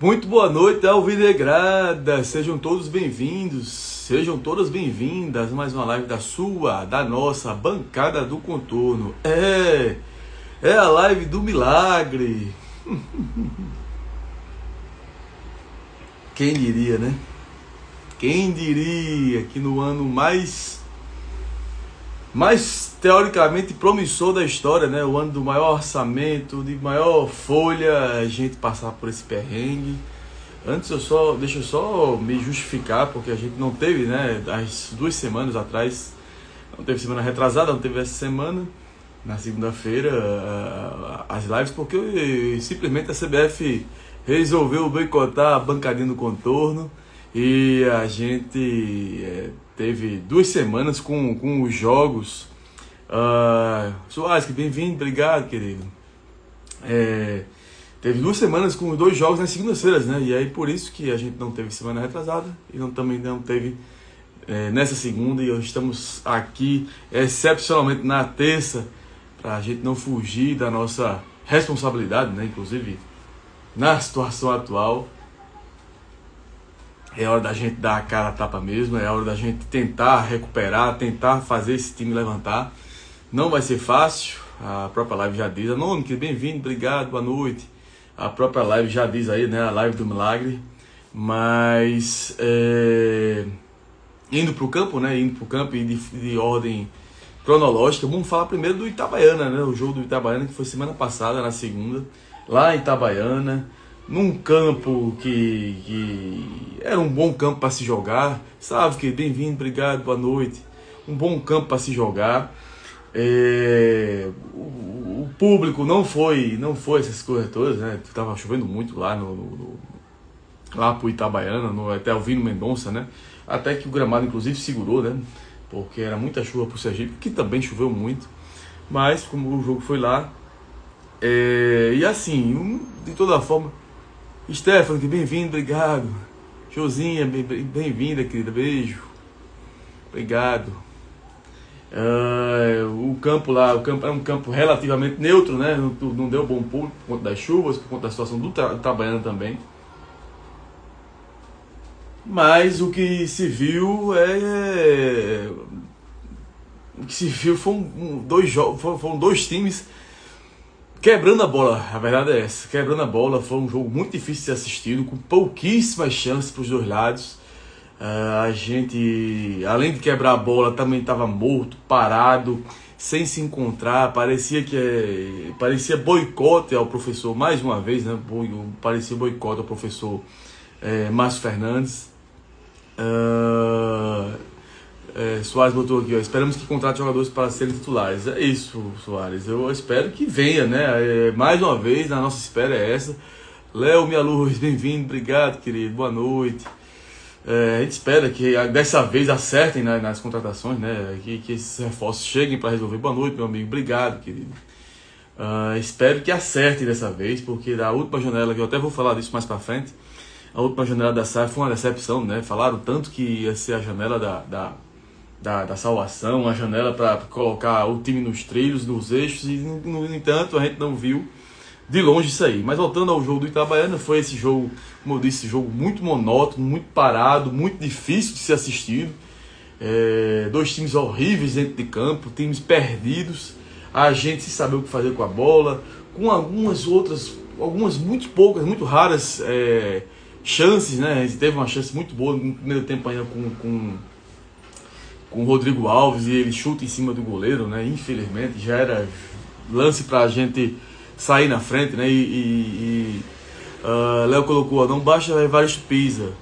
Muito boa noite, Alvinegrada! Sejam todos bem-vindos, sejam todas bem-vindas a mais uma live da nossa bancada do contorno. É a live do milagre. Quem diria, né? Quem diria que no ano mais teoricamente promissor da história, né? O ano do maior orçamento, de maior folha, a gente passar por esse perrengue. Antes deixa eu só me justificar, porque a gente não teve, né? As 2 semanas atrás, não teve semana retrasada, não teve essa semana, na segunda-feira, as lives, porque simplesmente a CBF resolveu boicotar a bancadinha do contorno e a gente teve 2 semanas com os jogos. Soares, que bem-vindo, obrigado, querido. Teve 2 semanas com 2 jogos nas segundas-feiras, né? E aí por isso que a gente não teve semana retrasada e também não teve nessa segunda. E hoje estamos aqui excepcionalmente na terça, para a gente não fugir da nossa responsabilidade, né? Inclusive na situação atual. É hora da gente dar a cara a tapa mesmo, é hora da gente tentar recuperar, tentar fazer esse time levantar. Não vai ser fácil, a própria live já diz. Anônimo, bem-vindo, obrigado, boa noite. A própria live já diz aí, né, a live do milagre. Mas, indo para o campo, né, e de ordem cronológica, vamos falar primeiro do Itabaiana, né, o jogo do Itabaiana que foi semana passada, na segunda, lá em Itabaiana. Num campo que era um bom campo para se jogar, sabe, que bem-vindo, obrigado, boa noite. Um bom campo para se jogar. O público não foi essas coisas todas, né? Tava chovendo muito lá lá pro Itabaiana, até ouvindo Mendonça, né? Até que o gramado inclusive segurou, né? Porque era muita chuva pro Sergipe, que também choveu muito. Mas como o jogo foi lá, e assim, de toda forma, Stephanie, que bem-vindo, obrigado. Josinha, bem-vinda, querida, beijo. Obrigado. O campo era um campo relativamente neutro, né? Não deu bom público por conta das chuvas, por conta da situação do Itabaiana também. Mas o que se viu foram 2 times quebrando a bola, a verdade é essa. Quebrando a bola, foi um jogo muito difícil de ser assistido, com pouquíssimas chances para os 2 lados. A gente, além de quebrar a bola, também estava morto, parado, sem se encontrar. Parecia boicote ao professor, mais uma vez, né? Parecia boicote ao professor Márcio Fernandes. Soares botou aqui, ó, esperamos que contrate jogadores para serem titulares. É isso, Soares, eu espero que venha, né? Mais uma vez, a nossa espera é essa. Léo, minha luz, bem-vindo, obrigado, querido, boa noite. A gente espera que dessa vez acertem, né, nas contratações, né? Que esses reforços cheguem para resolver. Boa noite, meu amigo, obrigado, querido. Espero que acertem dessa vez, porque da última janela, que eu até vou falar disso mais para frente, a última janela da SAF foi uma decepção, né? Falaram tanto que ia ser a janela da salvação, a janela para colocar o time nos trilhos, nos eixos, e no entanto a gente não viu de longe isso aí. Mas voltando ao jogo do Itabaiana, foi esse jogo, como eu disse, jogo muito monótono, muito parado, muito difícil de ser assistido. 2 times horríveis dentro de campo, times perdidos, a gente sem saber o que fazer com a bola, com algumas muito poucas, muito raras chances, né? A gente teve uma chance muito boa no primeiro tempo ainda com o Rodrigo Alves, e ele chuta em cima do goleiro, né? Infelizmente, já era lance pra gente sair na frente, né? Léo colocou, não basta Evaristo Pisa,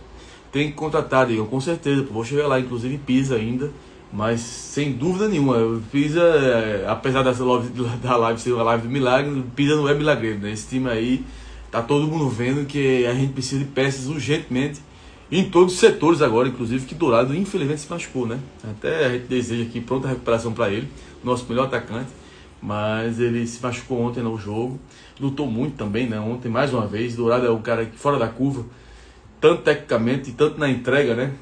tem que contratar, Igor, com certeza, vou chegar lá, inclusive Pisa ainda, mas sem dúvida nenhuma, Pisa, apesar da live ser uma live do milagre, Pisa não é milagreiro, né? Esse time aí, tá todo mundo vendo que a gente precisa de peças urgentemente, em todos os setores agora, inclusive que Dourado infelizmente se machucou, né? Até a gente deseja aqui pronta recuperação para ele, nosso melhor atacante, mas ele se machucou ontem no jogo, lutou muito também, né? Ontem mais uma vez, Dourado é um cara fora da curva, tanto tecnicamente e tanto na entrega, né?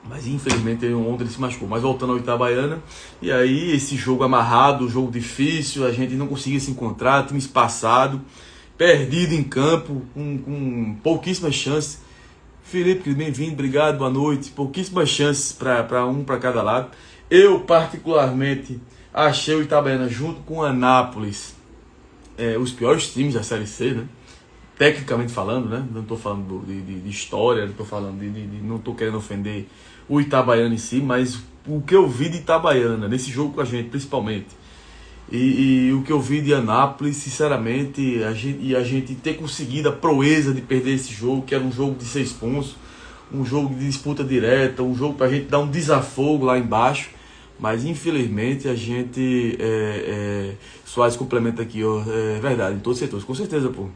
Mas infelizmente ontem ele se machucou. Mas voltando ao Itabaiana, e aí esse jogo amarrado, jogo difícil, a gente não conseguia se encontrar, time espaçado. perdido em campo, com pouquíssimas chances. Felipe, bem-vindo, obrigado, boa noite. Pouquíssimas chances para cada lado. Eu, particularmente, achei o Itabaiana, junto com o Anápolis, os piores times da Série C, né? Tecnicamente falando, né? Não estou falando de história, não estou falando não estou querendo ofender o Itabaiana em si, mas o que eu vi de Itabaiana, nesse jogo com a gente, principalmente, e o que eu vi de Anápolis, sinceramente, a gente ter conseguido a proeza de perder esse jogo, que era um jogo de 6 pontos, um jogo de disputa direta, um jogo para a gente dar um desafogo lá embaixo, mas infelizmente a gente, Soares complementa aqui, ó, é verdade, em todos os setores, com certeza, pô.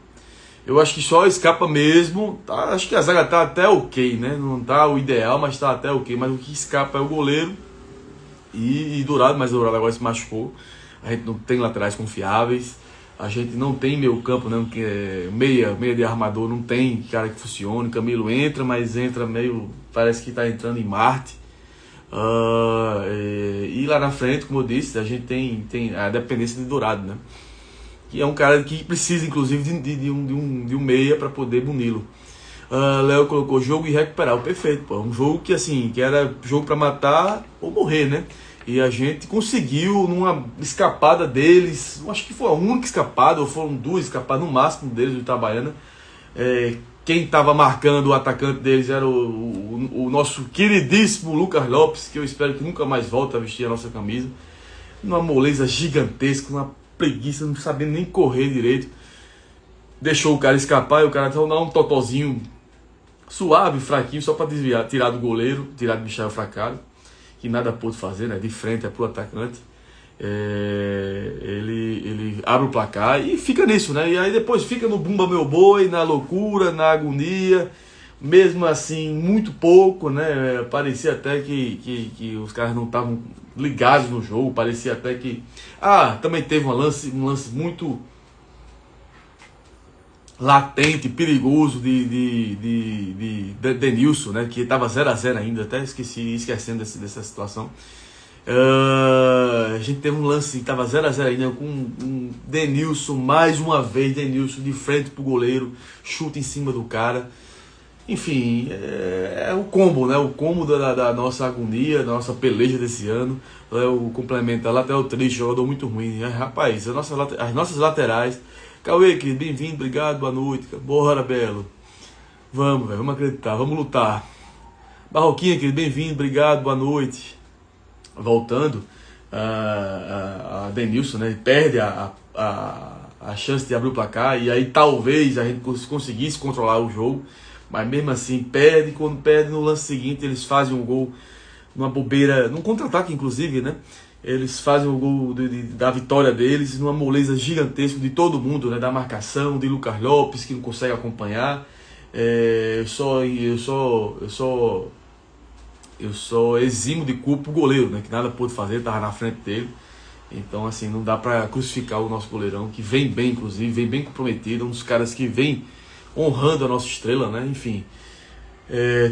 Eu acho que só escapa mesmo, tá, acho que a zaga tá até ok, né, não tá o ideal, mas tá até ok, mas o que escapa é o goleiro e Dourado, mas o Dourado agora se machucou. A gente não tem laterais confiáveis, a gente não tem meio campo, né, que meia de armador, não tem cara que funcione. Camilo entra, mas entra meio, parece que está entrando em Marte. E lá na frente, como eu disse, a gente tem a dependência de Dourado, né, que é um cara que precisa inclusive de um meia para poder bunir-lo. Léo colocou jogo e recuperar, perfeito, pô. Um jogo que assim, que era jogo para matar ou morrer, né? E a gente conseguiu, numa escapada deles, acho que foi a única escapada, ou foram 2 escapadas no máximo deles, do Itabaiana. Quem estava marcando o atacante deles era o nosso queridíssimo Lucas Lopes, que eu espero que nunca mais volte a vestir a nossa camisa. Uma moleza gigantesca, uma preguiça, não sabendo nem correr direito. Deixou o cara escapar e o cara só dá um totozinho suave, fraquinho, só para desviar, tirar do goleiro, tirar do Michel Fracado, que nada pôde fazer, né? De frente é pro atacante. Ele abre o placar e fica nisso, né? E aí depois fica no bumba meu boi, na loucura, na agonia, mesmo assim, muito pouco, né? Parecia até que os caras não estavam ligados no jogo, parecia até que... também teve um lance muito latente, perigoso de Denilson, né, que estava 0-0 ainda, até esquecendo dessa situação. A gente teve um lance que estava 0-0 ainda, com um Denilson, mais uma vez, Denilson de frente pro goleiro, chuta em cima do cara. Enfim, é o combo, né? O combo da nossa agonia, da nossa peleja desse ano. O complemento, a lateral triste, jogador muito ruim. Rapaz, as nossas laterais. Cauê, querido, bem-vindo, obrigado, boa noite. Bora, Belo. Vamos, velho, vamos acreditar, vamos lutar. Barroquinha, querido, bem-vindo, obrigado, boa noite. Voltando, a Denilson, né? Perde a chance de abrir o placar, e aí talvez a gente conseguisse controlar o jogo, mas mesmo assim perde. Quando perde, no lance seguinte eles fazem um gol numa bobeira, num contra-ataque inclusive, né? Eles fazem o gol da vitória deles, numa moleza gigantesca de todo mundo, né? Da marcação, de Lucas Lopes, que não consegue acompanhar. Eu só eximo de culpa o goleiro, né? Que nada pôde fazer, estava na frente dele. Então, assim, não dá para crucificar o nosso goleirão, que vem bem, inclusive, vem bem comprometido, um dos caras que vem honrando a nossa estrela, né? Enfim,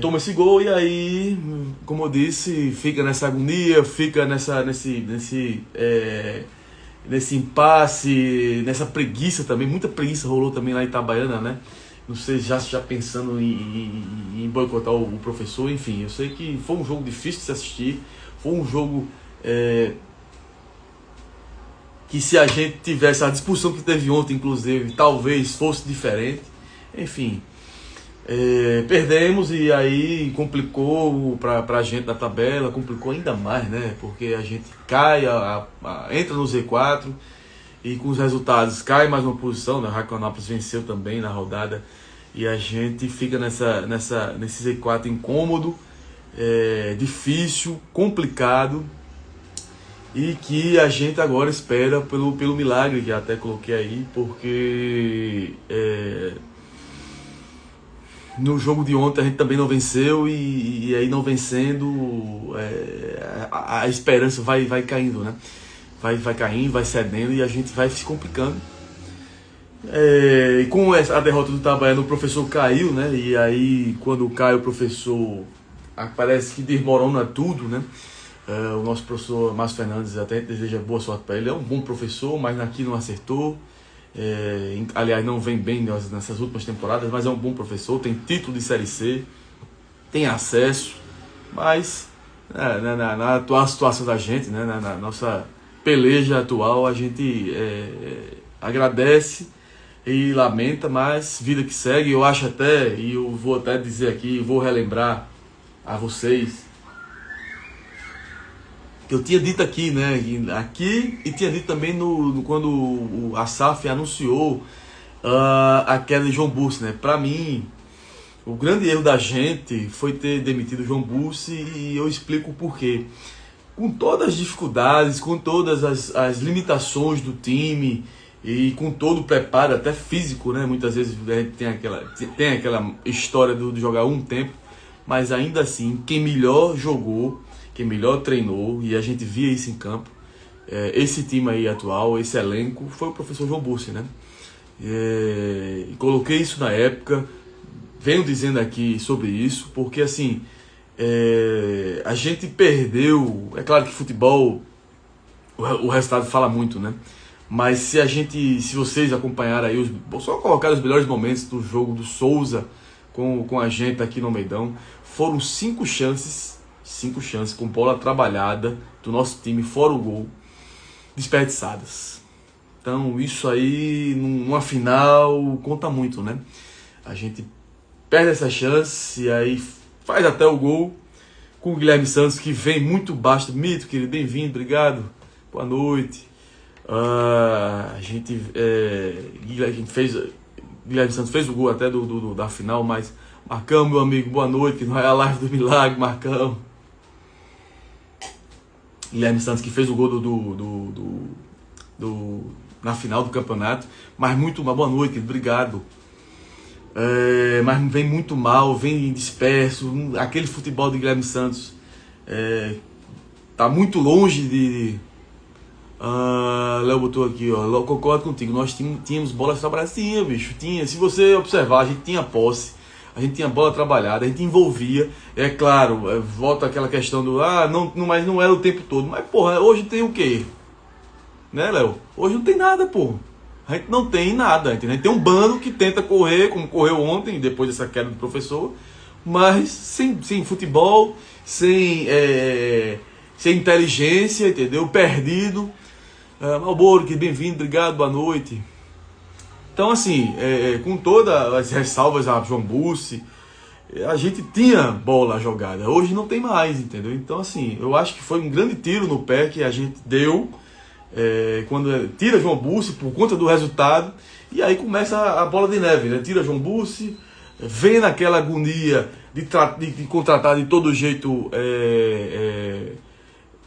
toma esse gol e aí, como eu disse, fica nessa agonia, fica nesse impasse, nessa preguiça também. Muita preguiça rolou também lá em Itabaiana, né? Não sei, já pensando em boicotar o professor. Enfim, eu sei que foi um jogo difícil de se assistir, foi um jogo que, se a gente tivesse a discussão que teve ontem, inclusive, talvez fosse diferente. Enfim, perdemos, e aí complicou pra gente na tabela, complicou ainda mais, né? Porque a gente cai, entra no Z4 e com os resultados cai mais uma posição, né? O Raconápolis venceu também na rodada e a gente fica nesse Z4 incômodo, difícil, complicado, e que a gente agora espera pelo milagre, que até coloquei aí, porque no jogo de ontem a gente também não venceu, e aí não vencendo, a esperança vai caindo, né? Vai caindo, vai cedendo, e a gente vai se complicando. E com a derrota do Itabaiana, o professor caiu, né? E aí, quando cai o professor, parece que desmorona tudo, né? O nosso professor Márcio Fernandes, até deseja boa sorte para ele. É um bom professor, mas aqui não acertou. aliás, não vem bem nessas últimas temporadas, mas é um bom professor, tem título de Série C, tem acesso, mas na atual situação da gente, né, na nossa peleja atual, a gente agradece e lamenta, mas vida que segue. Eu acho até, e eu vou até dizer aqui, vou relembrar a vocês, que eu tinha dito aqui, né, e tinha dito também quando a SAF anunciou a queda de João Bussi, né. Para mim, o grande erro da gente foi ter demitido o João Bussi, e eu explico o porquê. Com todas as dificuldades, com todas as limitações do time e com todo o preparo, até físico, né? Muitas vezes a gente tem aquela história de jogar um tempo, mas ainda assim, quem melhor jogou, quem melhor treinou, e a gente via isso em campo, esse time aí atual, esse elenco, foi o professor João Bussi, né? Coloquei isso na época, venho dizendo aqui sobre isso, porque assim, a gente perdeu. É claro que futebol, o resultado fala muito, né? Mas se vocês acompanharem aí, só colocar os melhores momentos do jogo do Souza com a gente aqui no Meidão, foram 5 chances com bola trabalhada do nosso time, fora o gol, desperdiçadas. Então isso aí, numa final, conta muito, né? A gente perde essa chance e aí faz até o gol com o Guilherme Santos, que vem muito baixo. Mito, querido, bem-vindo, obrigado, boa noite. Guilherme Santos fez o gol até da final, mas Marcão, meu amigo, boa noite, que não é a live do milagre, Marcão. Guilherme Santos que fez o gol na final do campeonato, mas muito mal, boa noite, querido, obrigado. Mas vem muito mal, vem disperso. Aquele futebol de Guilherme Santos tá muito longe de... Léo botou aqui, ó, concordo contigo, nós tínhamos bolas trabalhadas, bicho, tinha. Se você observar, a gente tinha posse, a gente tinha bola trabalhada, a gente envolvia. É claro, volta aquela questão do mas não era o tempo todo. Mas porra, hoje tem o quê? Né, Léo? Hoje não tem nada, porra. A gente não tem nada, entendeu? A gente tem um bando que tenta correr, como correu ontem, depois dessa queda do professor, mas sem futebol, sem inteligência, entendeu? Perdido. Malboro, que bem-vindo, obrigado, boa noite. Então, assim, com todas as ressalvas a João Bussi, a gente tinha bola jogada, hoje não tem mais, entendeu? Então, assim, eu acho que foi um grande tiro no pé que a gente deu, quando tira João Bussi por conta do resultado, e aí começa a bola de neve, né? Tira João Bussi, vem naquela agonia de contratar de todo jeito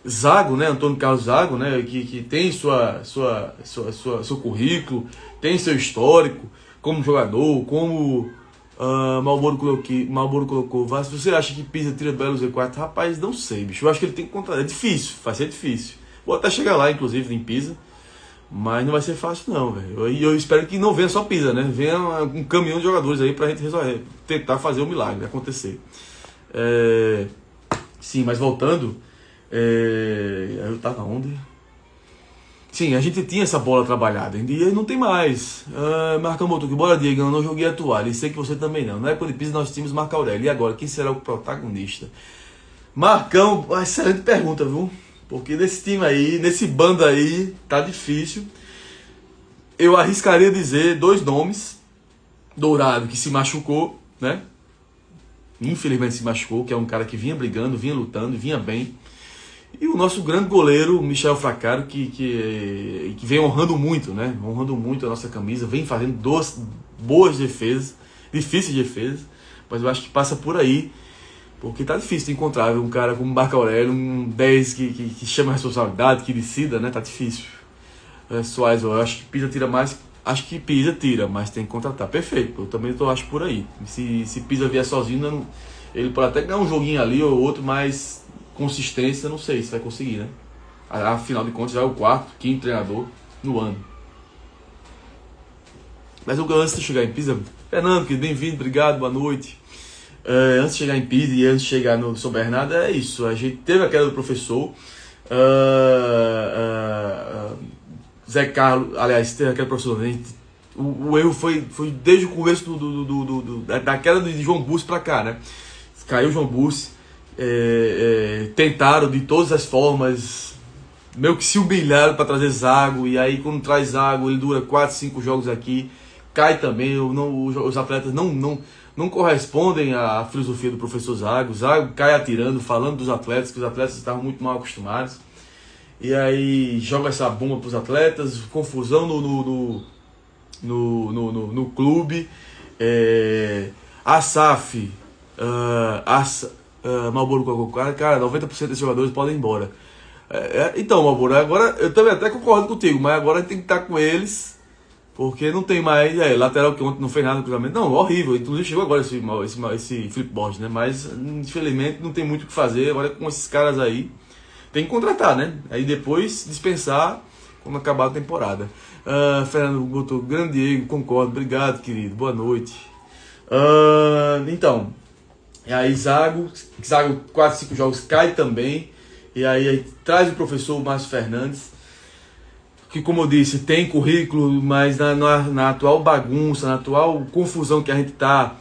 Zago, né? Antônio Carlos Zago, né? Que tem seu currículo, tem seu histórico como jogador, como Malboro colocou. Se você acha que Pisa tira Belo Z4, rapaz, não sei, bicho. Eu acho que ele tem que contratar. É difícil, vai ser difícil. Vou até chegar lá, inclusive, em Pisa. Mas não vai ser fácil, não, velho. E eu espero que não venha só Pisa, né? Venha um caminhão de jogadores aí pra gente resolver, tentar fazer o milagre acontecer. Sim, mas voltando. Eu tava onde? Sim, a gente tinha essa bola trabalhada. E não tem mais. Marcão botou que bora, Diego. Eu não joguei a toalha. E sei que você também não. Na época de Pisa nós tínhamos Marco Aurélio. E agora, quem será o protagonista? Marcão, excelente pergunta, viu? Porque nesse time aí, nesse bando aí, tá difícil. Eu arriscaria dizer 2 nomes. Dourado, que se machucou, né? Infelizmente se machucou, que é um cara que vinha brigando, vinha lutando, vinha bem. E o nosso grande goleiro, Michel Fracaro, que vem honrando muito, né? Honrando muito a nossa camisa, vem fazendo 2 boas defesas, difíceis defesas, mas eu acho que passa por aí. Porque tá difícil de encontrar um cara como Marco Aurélio, um 10 que chama a responsabilidade, que decida, né? Tá difícil. Soares, eu acho que Pisa tira mais. Acho que Pisa tira, mas tem que contratar. Perfeito, eu também acho por aí. Se Pisa vier sozinho, ele pode até ganhar um joguinho ali ou outro, mas consistência, não sei se vai conseguir, né? Afinal de contas, já é o 4º, 5º treinador no ano. Mas antes de chegar em Pisa, Fernando, bem-vindo, obrigado, boa noite. Antes de chegar em Pisa e antes de chegar no São Bernardo, é isso. A gente teve a queda do professor. Zé Carlos, aliás, teve aquele professor, a gente O erro foi desde o começo da queda de João Bussi para cá, né? Caiu João Bussi, tentaram de todas as formas, meio que se humilharam para trazer Zago, e aí quando traz Zago, ele dura 4, 5 jogos aqui, cai também, os atletas não correspondem à filosofia do professor Zago. Zago cai atirando, falando dos atletas, que os atletas estavam muito mal acostumados, e aí joga essa bomba para os atletas, confusão no clube. A SAF, Marlboro Coca-Cola, cara, 90% desses jogadores podem ir embora. Então, Marlboro, agora eu também até concordo contigo, mas agora tem que estar com eles, porque não tem mais lateral que ontem não fez nada no cruzamento. Não, horrível, inclusive chegou agora esse Flipboard, né? Mas infelizmente não tem muito o que fazer agora com esses caras aí. Tem que contratar, né? Aí depois dispensar quando acabar a temporada. Fernando botou, grande Diego, concordo, obrigado, querido, boa noite. Então, e aí Zago 4, 5 jogos cai também, e aí traz o professor Márcio Fernandes, que, como eu disse, tem currículo, mas na atual bagunça, na atual confusão que a gente está,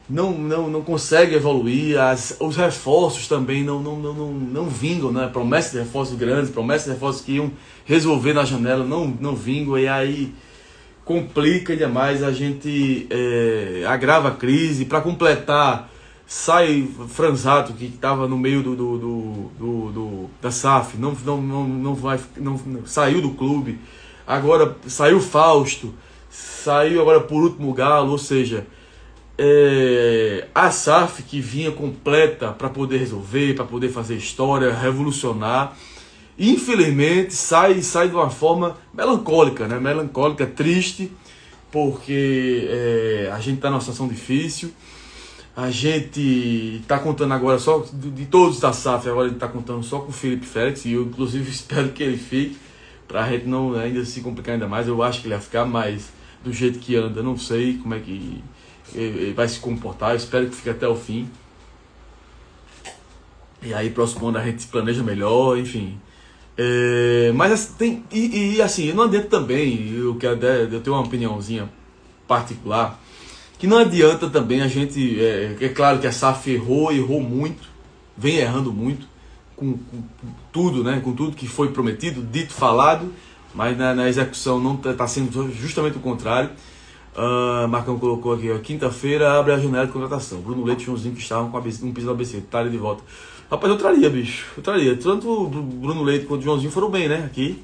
não consegue evoluir. Os reforços também não vingam, né? Promessas de reforços grandes, promessas de reforços que iam resolver na janela, não vingam, e aí complica demais, a gente agrava a crise. Para completar, sai Franzato, que estava no meio da SAF, saiu do clube. Agora saiu Fausto, saiu agora por último Galo, ou seja, a SAF que vinha completa para poder resolver, para poder fazer história, revolucionar, infelizmente sai de uma forma melancólica, né? Melancólica, triste, porque a gente está numa situação difícil. A gente está contando agora só, de todos da SAF, agora a gente está contando só com o Felipe Félix, e eu inclusive espero que ele fique, para a gente não ainda se complicar ainda mais. Eu acho que ele vai ficar, mas do jeito que anda, não sei como é que ele vai se comportar. Eu espero que fique até o fim. E aí próximo ano a gente se planeja melhor, enfim. Mas tem, assim, não adianta também, eu tenho uma opiniãozinha particular, que não adianta também a gente, é claro que a SAF errou muito, vem errando muito, com tudo, né, com tudo que foi prometido, dito, falado, mas na execução não está sendo justamente o contrário. Marcão colocou aqui, quinta-feira abre a janela de contratação, Bruno Leite e Joãozinho que estavam com um piso do ABC, tá de volta. Rapaz, eu traria, bicho, tanto o Bruno Leite quanto o Joãozinho foram bem, né, aqui.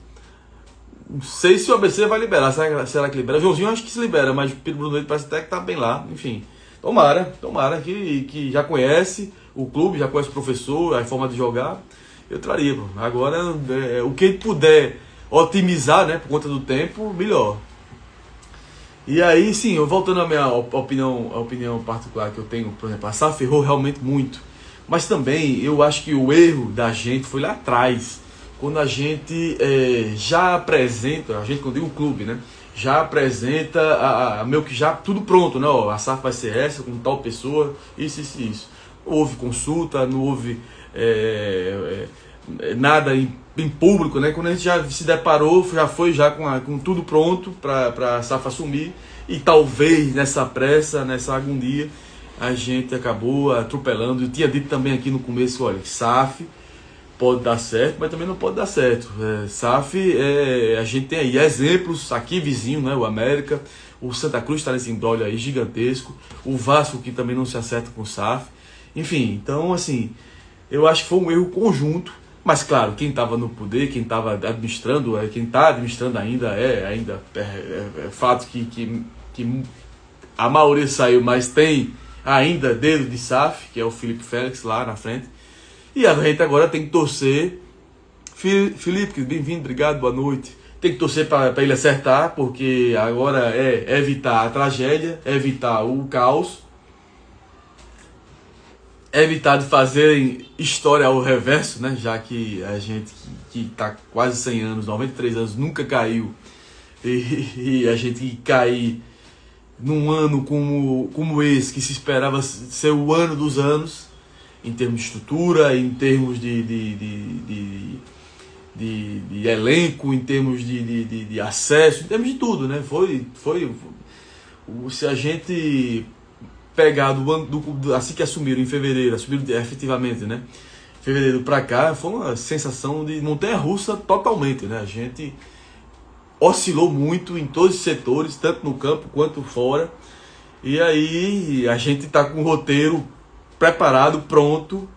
Não sei se o ABC vai liberar, será que libera? O Joãozinho acho que se libera, mas o Bruno Leite parece até que tá bem lá, enfim. Tomara que já conhece o clube, já conhece o professor, a forma de jogar, eu traria. Agora, o que ele puder otimizar, né, por conta do tempo, melhor. E aí, sim, voltando à minha opinião particular que eu tenho, por exemplo, a SAF errou realmente muito. Mas também eu acho que o erro da gente foi lá atrás, quando a gente já apresenta, a gente, quando digo o clube, né, já apresenta meio que já tudo pronto, né? Ó, a SAF vai ser essa, com tal pessoa, isso. Não houve consulta, não houve nada em público, né? Quando a gente já se deparou, já foi com tudo pronto para a SAF assumir, e talvez nessa pressa, nessa agonia, a gente acabou atropelando. Eu tinha dito também aqui no começo, olha, SAF pode dar certo, mas também não pode dar certo. SAF, a gente tem aí exemplos aqui vizinho, né? O América, o Santa Cruz está nesse imbróglio aí gigantesco, o Vasco que também não se acerta com o SAF. Enfim, então assim, eu acho que foi um erro conjunto, mas claro, quem estava no poder, quem estava administrando, quem está administrando ainda é fato que a maioria saiu, mas tem ainda dedo de SAF, que é o Felipe Félix lá na frente. E a gente agora tem que torcer. Felipe, bem-vindo, obrigado, boa noite. Tem que torcer para ele acertar, porque agora é evitar a tragédia, evitar o caos, evitar de fazerem história ao reverso, né? Já que a gente que está quase 100 anos, 93 anos, nunca caiu, e a gente cair num ano como esse, que se esperava ser o ano dos anos, em termos de estrutura, em termos de de elenco, em termos de acesso, em termos de tudo, né? Se a gente pegar assim que assumiram em fevereiro, assumiram efetivamente, né? Fevereiro para cá, foi uma sensação de montanha-russa totalmente, né? A gente oscilou muito em todos os setores, tanto no campo quanto fora. E aí a gente está com o roteiro preparado, pronto,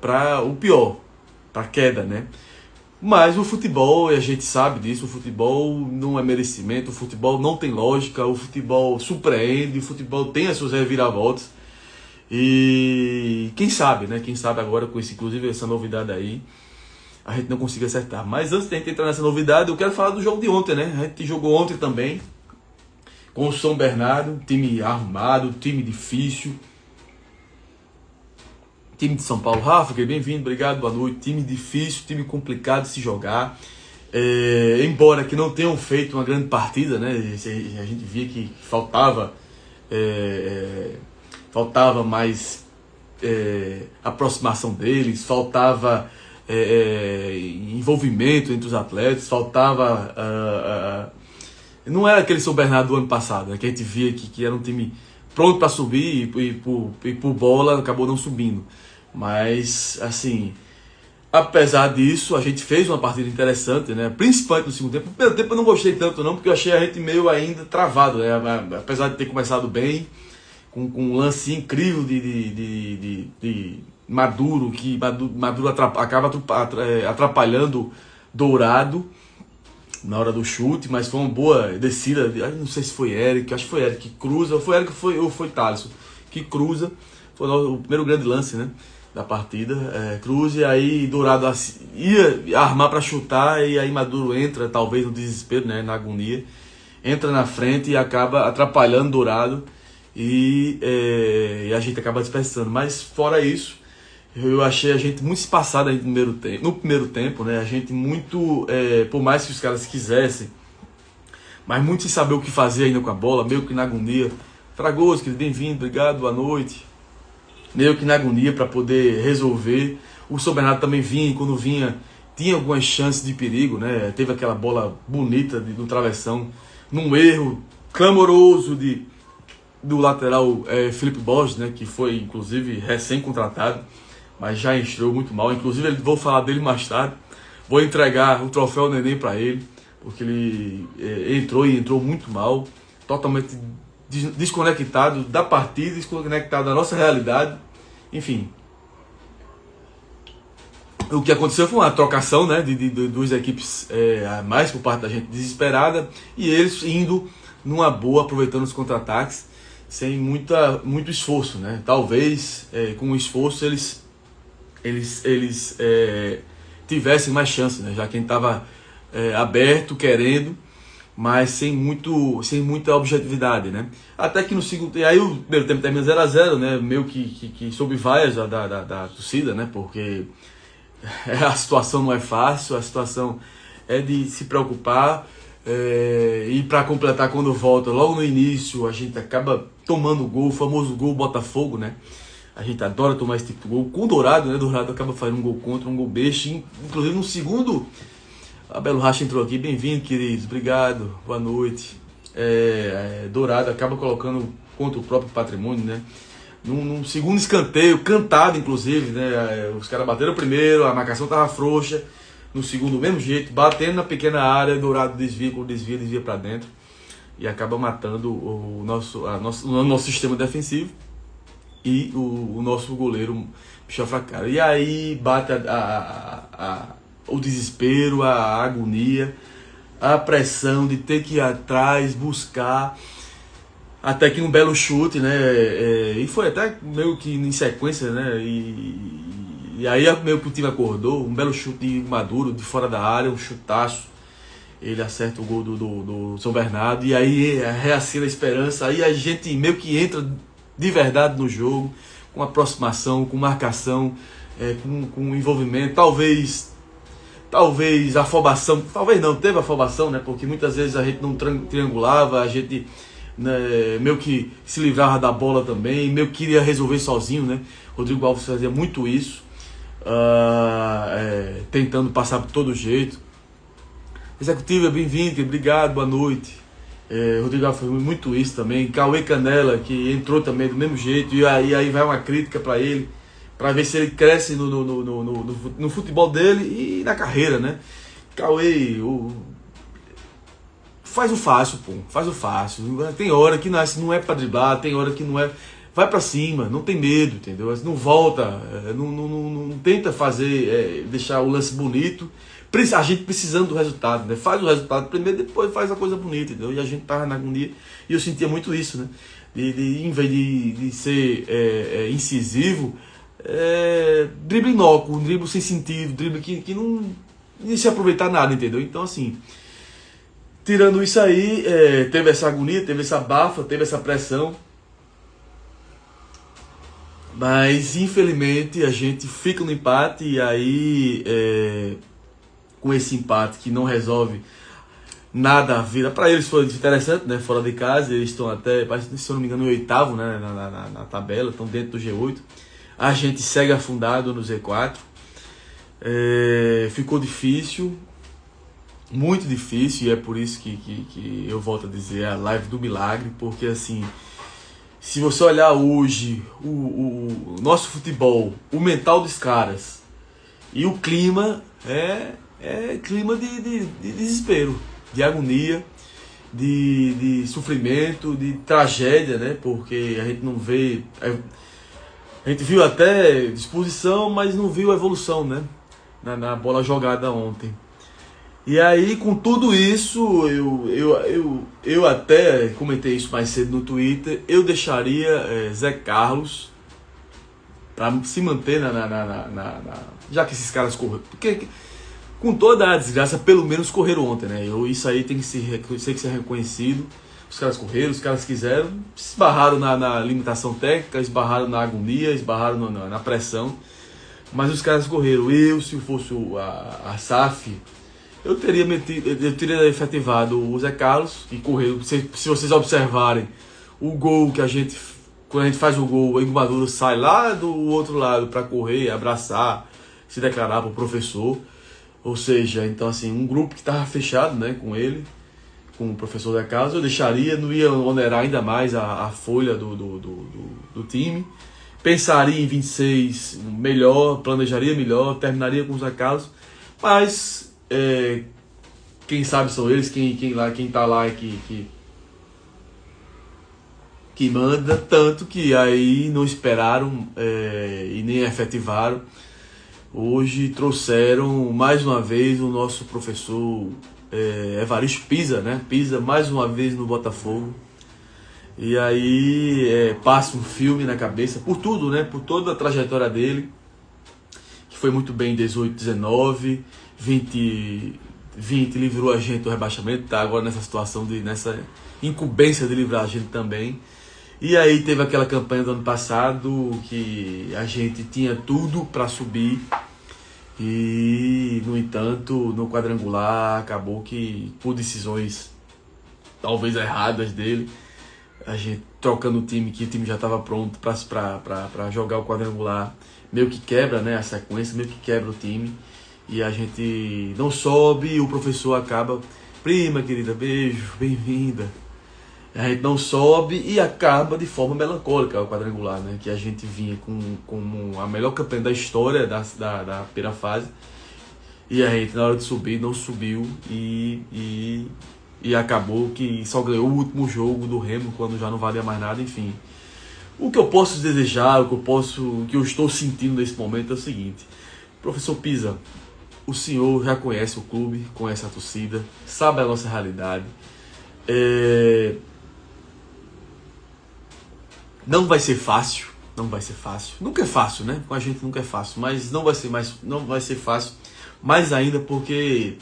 para o pior, para a queda, né? Mas o futebol, e a gente sabe disso, o futebol não é merecimento, o futebol não tem lógica, o futebol surpreende, o futebol tem as suas reviravoltas. E quem sabe, né? Quem sabe agora com esse, inclusive essa novidade aí, a gente não consiga acertar. Mas antes de a gente entrar nessa novidade, eu quero falar do jogo de ontem, né? A gente jogou ontem também com o São Bernardo, time arrumado, time difícil. Time de São Paulo, Rafa, que bem-vindo, obrigado, boa noite. Time difícil, time complicado de se jogar. Embora que não tenham feito uma grande partida, né? A gente via que faltava mais aproximação deles, faltava envolvimento entre os atletas, faltava... não era aquele São Bernardo do ano passado, né? Que a gente via que era um time pronto para subir e por bola acabou não subindo. Mas, assim, apesar disso, a gente fez uma partida interessante, né? Principalmente no segundo tempo. No primeiro tempo eu não gostei tanto não, porque eu achei a gente meio ainda travado, né? Apesar de ter começado bem, com um lance incrível de Maduro, que Maduro acaba atrapalhando Dourado na hora do chute, mas foi uma boa descida. Não sei se foi Eric, acho que foi Eric que cruza, ou foi Thaleson que cruza. Foi o primeiro grande lance, né, da partida. Cruza, e aí Dourado ia armar para chutar, e aí Maduro entra, talvez no desespero, né, na agonia, entra na frente e acaba atrapalhando Dourado, e a gente acaba dispersando. Mas fora isso, eu achei a gente muito espaçada no primeiro tempo, né? A gente muito, por mais que os caras quisessem, mas muito sem saber o que fazer ainda com a bola, meio que na agonia. Fragoso, querido, bem-vindo, obrigado, boa noite. Meio que na agonia para poder resolver. O São Bernardo também vinha, e quando vinha, tinha algumas chances de perigo, né? Teve aquela bola bonita do travessão, num erro clamoroso do lateral Felipe Borges, né? Que foi, inclusive, recém-contratado, mas já estreou muito mal. Inclusive, vou falar dele mais tarde. Vou entregar o troféu Neném para ele, porque ele entrou muito mal, totalmente desconectado da partida, desconectado da nossa realidade. Enfim, o que aconteceu foi uma trocação, né, de duas equipes a mais por parte da gente, desesperada, e eles indo numa boa, aproveitando os contra-ataques, sem muito esforço, né? Talvez com o esforço eles tivessem mais chance, né? Já que a gente estava aberto, querendo, mas sem muita objetividade, né? Até que no segundo... E aí o primeiro tempo termina 0-0, né? Meio que sob vaias da torcida, né? Porque a situação não é fácil, a situação é de se preocupar. E para completar, quando volta, logo no início, a gente acaba tomando gol, o famoso gol Botafogo, né? A gente adora tomar esse tipo de gol. Com o Dourado, né? Dourado acaba fazendo um gol contra, um gol besta. Inclusive no segundo... A Belo Racha entrou aqui, bem-vindo, queridos, obrigado, boa noite. Dourado acaba colocando contra o próprio Patrimônio, né? Num segundo escanteio, cantado inclusive, né? Os caras bateram primeiro, a marcação tava frouxa. No segundo, do mesmo jeito, batendo na pequena área, Dourado desvia para dentro e acaba matando o nosso sistema defensivo e o nosso goleiro Michel Fracaro. E aí bate o desespero, a agonia, a pressão de ter que ir atrás, buscar, até que um belo chute, né? E foi até meio que em sequência, né? E aí meio que o time acordou, um belo chute de Maduro, de fora da área, um chutaço. Ele acerta o gol do São Bernardo, e aí reacende a esperança, aí a gente meio que entra de verdade no jogo, com aproximação, com marcação, com envolvimento, talvez afobação, talvez não, teve afobação, né? Porque muitas vezes a gente não triangulava, a gente, né, meio que se livrava da bola também, meio que queria resolver sozinho, né? Rodrigo Alves fazia muito isso, tentando passar por todo jeito. Executiva, bem-vindo, obrigado, boa noite. Rodrigo Alves foi muito isso também. Cauê Canela, que entrou também do mesmo jeito, e aí vai uma crítica para ele, para ver se ele cresce no futebol dele e na carreira, né? Cauê, faz o fácil, pô, faz o fácil. Tem hora que não é pra driblar, tem hora que não é. Vai pra cima, não tem medo, entendeu? Não volta, não tenta fazer, deixar o lance bonito. A gente precisando do resultado, né? Faz o resultado primeiro, depois faz a coisa bonita, entendeu? E a gente tava na agonia, e eu sentia muito isso, né? Em vez de ser incisivo, drible inócuo, um drible sem sentido, drible que não se aproveitar nada, entendeu? Então, assim, tirando isso aí, teve essa agonia, teve essa bafa, teve essa pressão. Mas, infelizmente, a gente fica no empate e aí, com esse empate que não resolve nada a vida. Para eles foi interessante, né? Fora de casa, eles estão até, se eu não me engano, no oitavo, né? Na tabela, estão dentro do G8. A gente segue afundado no Z4. Ficou difícil, muito difícil, e é por isso que eu volto a dizer a live do milagre, porque assim, se você olhar hoje o nosso futebol, o mental dos caras e o clima é clima de desespero, de agonia, de sofrimento, de tragédia, né? Porque a gente não vê, a gente viu até disposição, mas não viu a evolução, né? Na bola jogada ontem. E aí, com tudo isso, eu até comentei isso mais cedo no Twitter, eu deixaria Zé Carlos para se manter já que esses caras correram. Porque com toda a desgraça, pelo menos correram ontem, né? Isso aí tem que ser reconhecido. Os caras correram, os caras quiseram, esbarraram na limitação técnica, esbarraram na agonia, esbarraram na pressão. Mas os caras correram. Se eu fosse a SAF, eu teria efetivado o Zé Carlos e correu. Se vocês observarem o gol que quando a gente faz o gol, o Maduro sai lá do outro lado para correr, abraçar, se declarar para o professor. Ou seja, então assim, um grupo que estava fechado, né, com ele, com o professor Zé Carlos, eu deixaria, não ia onerar ainda mais a folha do time. Pensaria em 26 melhor, planejaria melhor, terminaria com o Zé Carlos, mas quem sabe são eles, quem tá lá que manda, tanto que aí não esperaram e nem efetivaram. Hoje trouxeram mais uma vez o nosso professor Evaristo Pisa, né? Pisa mais uma vez no Botafogo. E aí passa um filme na cabeça, por tudo, né? Por toda a trajetória dele, que foi muito bem em 18, 19, 20 livrou a gente do rebaixamento, tá agora nessa situação, nessa incumbência de livrar a gente também. E aí teve aquela campanha do ano passado, que a gente tinha tudo para subir, e no entanto, no quadrangular, acabou que por decisões talvez erradas dele, a gente trocando o time, que o time já estava pronto para jogar o quadrangular, meio que quebra, né, a sequência, meio que quebra o time, e a gente não sobe, e o professor acaba, prima querida, beijo, bem-vinda, a gente não sobe e acaba de forma melancólica o quadrangular, né, que a gente vinha com a melhor campanha da história da primeira fase, e a gente na hora de subir não subiu, e acabou que só ganhou o último jogo do Remo, quando já não valia mais nada, enfim. O que eu posso desejar, o que eu estou sentindo nesse momento é o seguinte: professor Pisa, o senhor já conhece o clube, conhece a torcida, sabe a nossa realidade. Não vai ser fácil, nunca é fácil, né? Com a gente nunca é fácil, mas não vai ser fácil, mais ainda porque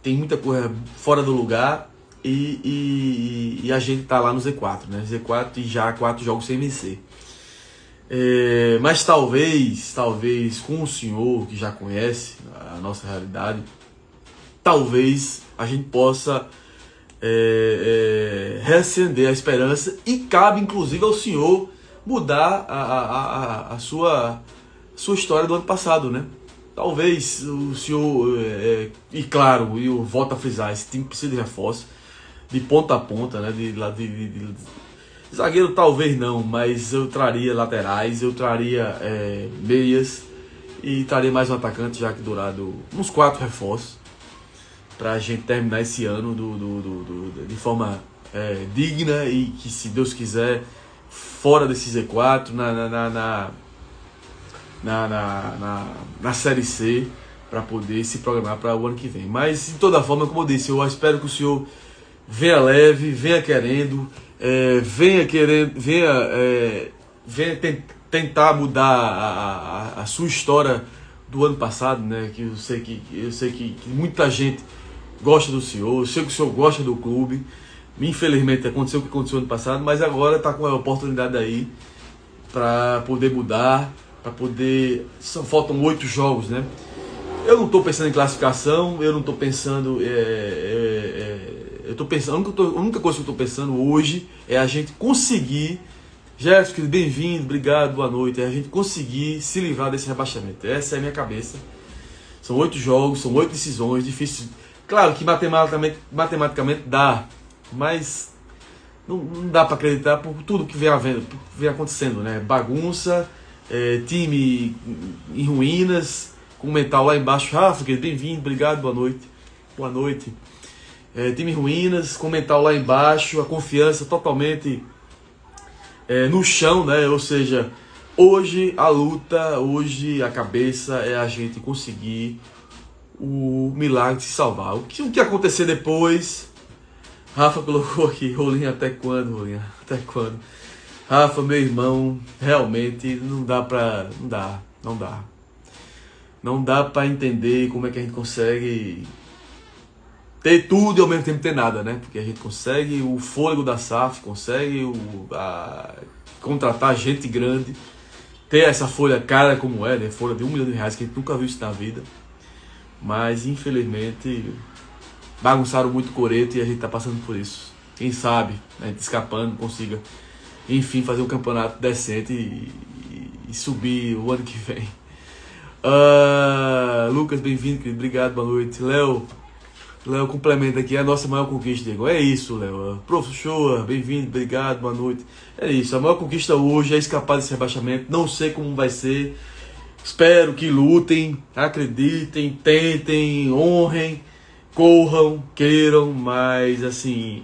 tem muita coisa fora do lugar e a gente tá lá no Z4, né? Z4 e já 4 jogos sem vencer. Mas talvez com o senhor que já conhece a nossa realidade, talvez a gente possa reacender a esperança, e cabe inclusive ao senhor mudar a sua sua história do ano passado, né? Talvez o senhor, e claro, eu volto a frisar, esse time precisa de reforço, de ponta a ponta, né? Zagueiro talvez não, mas eu traria laterais, eu traria meias e traria mais um atacante, já que Dourado, uns 4 reforços, pra gente terminar esse ano de forma digna e que, se Deus quiser, fora desse Z4, na Série C, para poder se programar para o ano que vem. Mas, de toda forma, como eu disse, eu espero que o senhor venha leve, venha querendo, venha tentar mudar a sua história do ano passado, né? Que eu sei que muita gente gosta do senhor, eu sei que o senhor gosta do clube. Infelizmente aconteceu o que aconteceu ano passado, mas agora está com a oportunidade aí para poder mudar, para poder... Faltam 8 jogos, né? Eu não estou pensando em classificação, eu não estou pensando... eu tô pensando, a única coisa que eu estou pensando hoje é a gente conseguir... Jefferson, bem-vindo, obrigado, boa noite. É a gente conseguir se livrar desse rebaixamento. Essa é a minha cabeça. São 8 jogos, são 8 decisões, difícil. Claro que matematicamente dá, mas não dá para acreditar por tudo que vem acontecendo, né? Bagunça, time em ruínas, com o mental lá embaixo. Rafa, bem-vindo, obrigado, boa noite. Boa noite. Time em ruínas, com o mental lá embaixo, a confiança totalmente no chão, né? Ou seja, hoje a luta, hoje a cabeça é a gente conseguir o milagre de se salvar. O que acontecer depois? Rafa colocou aqui, Rolinha, até quando, Rolinha? Até quando? Rafa, meu irmão, realmente não dá pra entender como é que a gente consegue ter tudo e ao mesmo tempo ter nada, né? Porque a gente consegue o fôlego da SAF, consegue contratar gente grande, ter essa folha cara como né? Folha de R$1 milhão, que a gente nunca viu isso na vida. Mas, infelizmente, bagunçaram muito o coreto e a gente tá passando por isso. Quem sabe, a gente escapando, consiga, enfim, fazer um campeonato decente e subir o ano que vem. Lucas, bem-vindo, querido. Obrigado, boa noite. Léo complementa aqui, é a nossa maior conquista, Diego. É isso, Léo. Professor, bem-vindo, obrigado, boa noite. É isso, a maior conquista hoje é escapar desse rebaixamento. Não sei como vai ser. Espero que lutem, acreditem, tentem, honrem, corram, queiram, mas assim,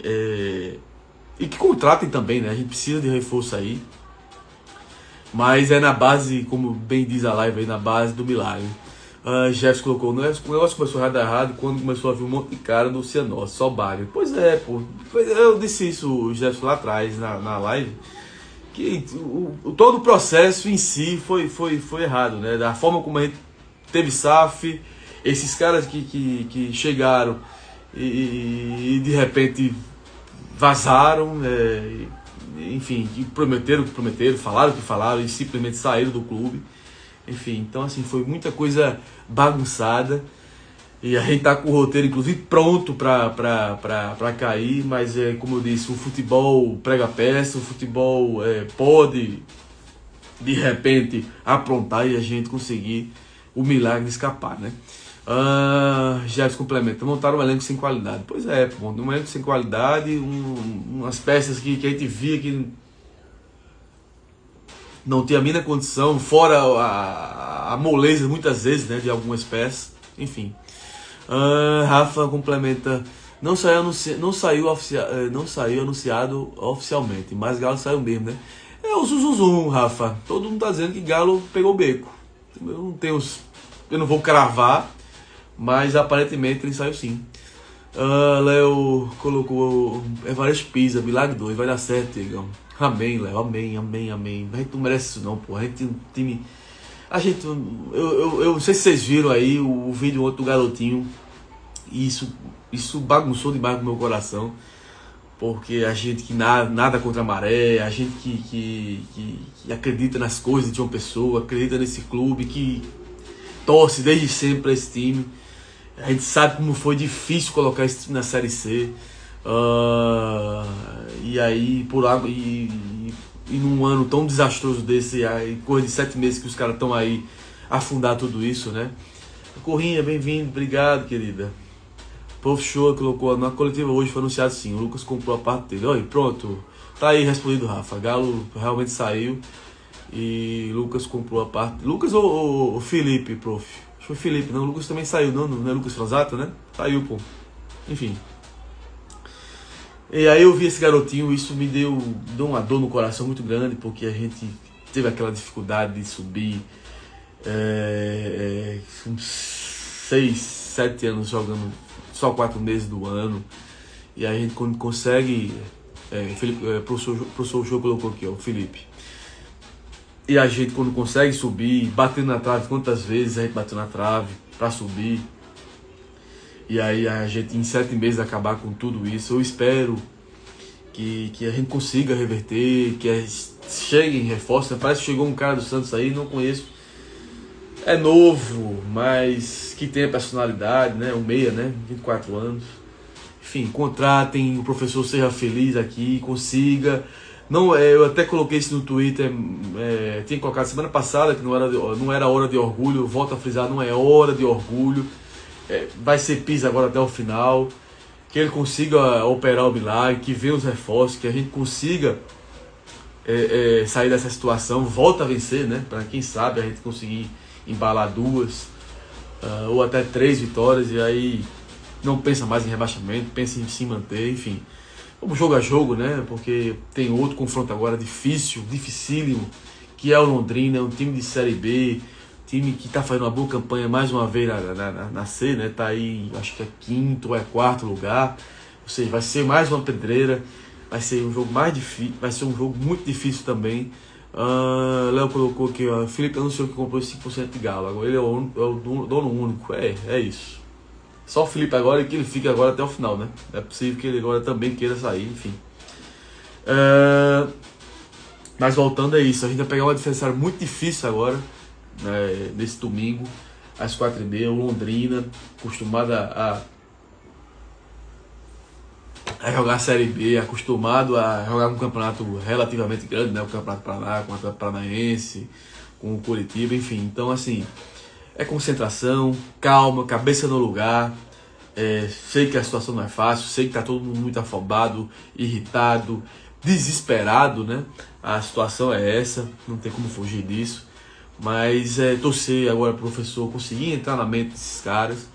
e que contratem também, né? A gente precisa de reforço aí. Mas é na base, como bem diz a live aí, na base do milagre. Jefferson colocou, o negócio começou a dar errado quando começou a vir um monte de cara do Cianorte, só Bagre. Pois é, pô. Eu disse isso, Jefferson, lá atrás, na live. Que todo o processo em si foi errado, né? Da forma como a gente teve SAF, esses caras que chegaram e de repente vazaram, enfim, que prometeram, falaram que falaram e simplesmente saíram do clube. Enfim, então assim, foi muita coisa bagunçada. E a gente tá com o roteiro, inclusive, pronto pra cair, mas como eu disse, o futebol prega peça, o futebol pode, de repente, aprontar e a gente conseguir o milagre de escapar, né? Jefferson complementa, montaram um elenco sem qualidade. Pois é, pô, um elenco sem qualidade, umas peças que a gente via que não tinha a mínima condição, fora a moleza, muitas vezes, né, de algumas peças, enfim. Rafa complementa, não saiu anunciado oficialmente, mas Galo saiu mesmo, né? É o Zuzuzum, Rafa. Todo mundo tá dizendo que Galo pegou o beco. Eu não vou cravar, mas aparentemente ele saiu sim. Léo colocou Evaristo Pisa, Milagre 2, vai dar certo, Diegão. Amém, Léo, amém. A gente não merece isso não, pô. A gente tem um time... Eu não sei se vocês viram aí o vídeo outro do garotinho. E isso bagunçou demais com o meu coração. Porque a gente que nada contra a maré, a gente que acredita nas coisas de uma pessoa, acredita nesse clube, que torce desde sempre para esse time. A gente sabe como foi difícil colocar esse time na Série C. E aí, e num ano tão desastroso desse, aí, coisa de 7 meses que os caras estão aí afundar tudo isso, né? Corrinha, bem-vindo, obrigado, querida. Prof. Show colocou na coletiva hoje, foi anunciado sim, o Lucas comprou a parte dele. Olha, pronto, tá aí respondido, Rafa. Galo realmente saiu e Lucas comprou a parte. Lucas ou Felipe, prof? Acho que foi Felipe, não, o Lucas também saiu, não é Lucas Franzato, né? Saiu, pô. Enfim. E aí eu vi esse garotinho, isso me deu uma dor no coração muito grande, porque a gente teve aquela dificuldade de subir uns 6, 7 anos jogando só 4 meses do ano. E aí a gente quando consegue, professor Show colocou aqui, ó, o Felipe. E a gente quando consegue subir, batendo na trave, quantas vezes a gente bateu na trave para subir. E aí a gente em 7 meses acabar com tudo isso. Eu espero que a gente consiga reverter, que cheguem reforços. Parece que chegou um cara do Santos aí, não conheço. É novo, mas que tenha personalidade, né? Um meia, né? 24 anos. Enfim, contratem, o professor seja feliz aqui, consiga. Não, eu até coloquei isso no Twitter, tinha colocado semana passada que não era hora de orgulho. Volto a frisar, não é hora de orgulho. Vai ser Pisa agora até o final, que ele consiga operar o milagre, que venha os reforços, que a gente consiga sair dessa situação, volta a vencer, né? Para quem sabe a gente conseguir embalar 2 ou até 3 vitórias e aí não pensa mais em rebaixamento, pensa em se manter, enfim. Vamos jogo a jogo, né? Porque tem outro confronto agora dificílimo, que é o Londrina, um time de Série B. Time que está fazendo uma boa campanha mais uma vez na C, né? Tá aí, acho que é 5º ou 4º lugar. Ou seja, vai ser mais uma pedreira. Vai ser um jogo mais difícil. Vai ser um jogo muito difícil também. Léo colocou aqui, ó. Felipe anunciou que comprou 5% de Galo. Agora ele é o dono único. É isso. Só o Felipe agora e que ele fique agora até o final, né? É possível que ele agora também queira sair, enfim. Mas voltando a isso, a gente vai pegar um adversário muito difícil agora. Nesse domingo às 4h30, o Londrina, acostumado a jogar a Série B, acostumado a jogar um campeonato relativamente grande, né? O Campeonato Paraná, com o Atlético Paranaense, com o Curitiba, enfim. Então, assim, é concentração, calma, cabeça no lugar. Sei que a situação não é fácil, sei que tá todo mundo muito afobado, irritado, desesperado, né? A situação é essa, não tem como fugir disso. Mas torcer agora para o professor conseguir entrar na mente desses caras,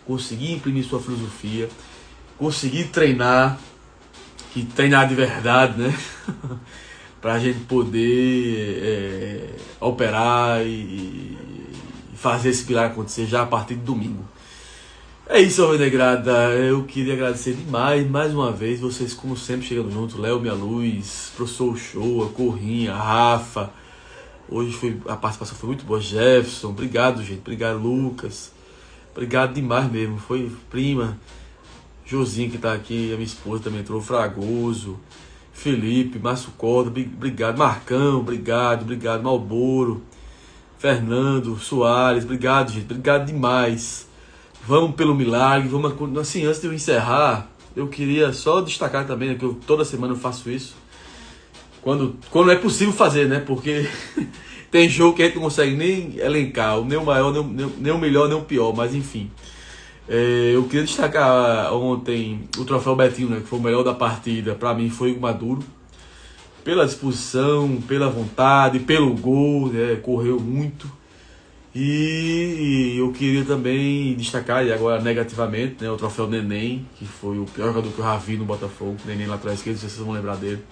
conseguir imprimir sua filosofia, conseguir treinar, que treinar de verdade, né? Para a gente poder operar e fazer esse pilar acontecer já a partir de domingo. É isso, Alvinegrada. Eu queria agradecer demais, mais uma vez, vocês como sempre chegando junto, Léo, Minha Luz, Professor Show, Corrinha, Rafa. Hoje a participação foi muito boa. Jefferson, obrigado, gente. Obrigado, Lucas. Obrigado demais mesmo. Foi prima. Josinha que tá aqui, a minha esposa também entrou. Fragoso. Felipe, Márcio Corda, obrigado. Marcão, obrigado. Malboro. Fernando, Soares, obrigado, gente. Obrigado demais. Vamos pelo milagre. Vamos, assim, antes de eu encerrar, eu queria só destacar também, né, que toda semana eu faço isso. Quando é possível fazer, né? Porque tem jogo que a gente não consegue nem elencar, nem o maior, nem o melhor, nem o pior, mas enfim. Eu queria destacar ontem o troféu Betinho, né? Que foi o melhor da partida. Pra mim foi o Maduro. Pela disposição, pela vontade, pelo gol, né? Correu muito. E eu queria também destacar, e agora negativamente, né? O troféu Neném, que foi o pior jogador que eu já vi no Botafogo. Neném lá atrás esquerdo, não sei se vocês vão lembrar dele.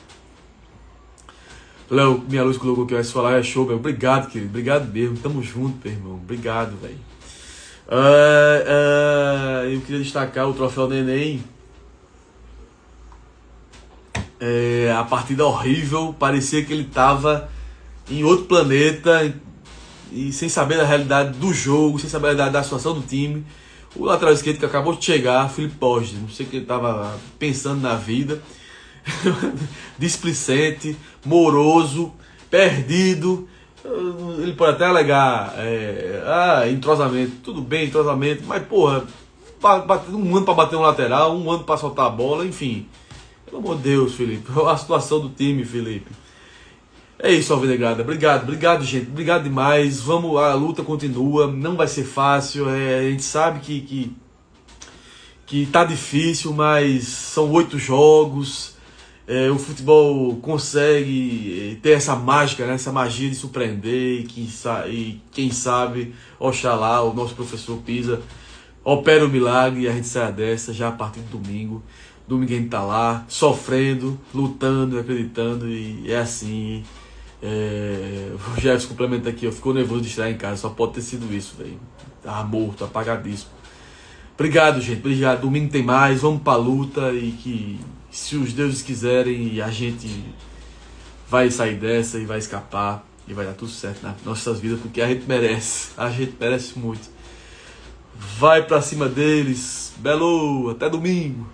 Léo, Minha Luz colocou que vai se falar, é show, velho. Obrigado, querido. Obrigado mesmo. Tamo junto, meu irmão. Obrigado, velho. Eu queria destacar o troféu Neném. A partida horrível. Parecia que ele tava em outro planeta e sem saber da realidade do jogo, sem saber da situação do time. O lateral esquerdo que acabou de chegar, Felipe Poggi. Não sei o que ele tava pensando na vida. Displicente, moroso, perdido. Ele pode até alegar entrosamento, tudo bem, entrosamento, mas porra, um ano para bater um lateral, um ano para soltar a bola, enfim. Pelo amor de Deus, Felipe, a situação do time, Felipe. É isso, Alvinegada. Obrigado, gente. Obrigado demais. Vamos, a luta continua. Não vai ser fácil. A gente sabe que tá difícil, mas são 8 jogos. O futebol consegue ter essa mágica, né? Essa magia de surpreender. E quem sabe, Oxalá, o nosso professor Pisa, opera o milagre e a gente sai dessa já a partir do domingo. Domingo a gente tá lá, sofrendo, lutando, acreditando, e é assim. O Jefferson complementa aqui, ficou nervoso de estar em casa, só pode ter sido isso, velho. Tava morto, apagadíssimo. Obrigado, gente, obrigado. Domingo tem mais, vamos pra luta e que, se os deuses quiserem, a gente vai sair dessa e vai escapar e vai dar tudo certo nas nossas vidas, porque a gente merece muito. Vai pra cima deles, Belo, até domingo.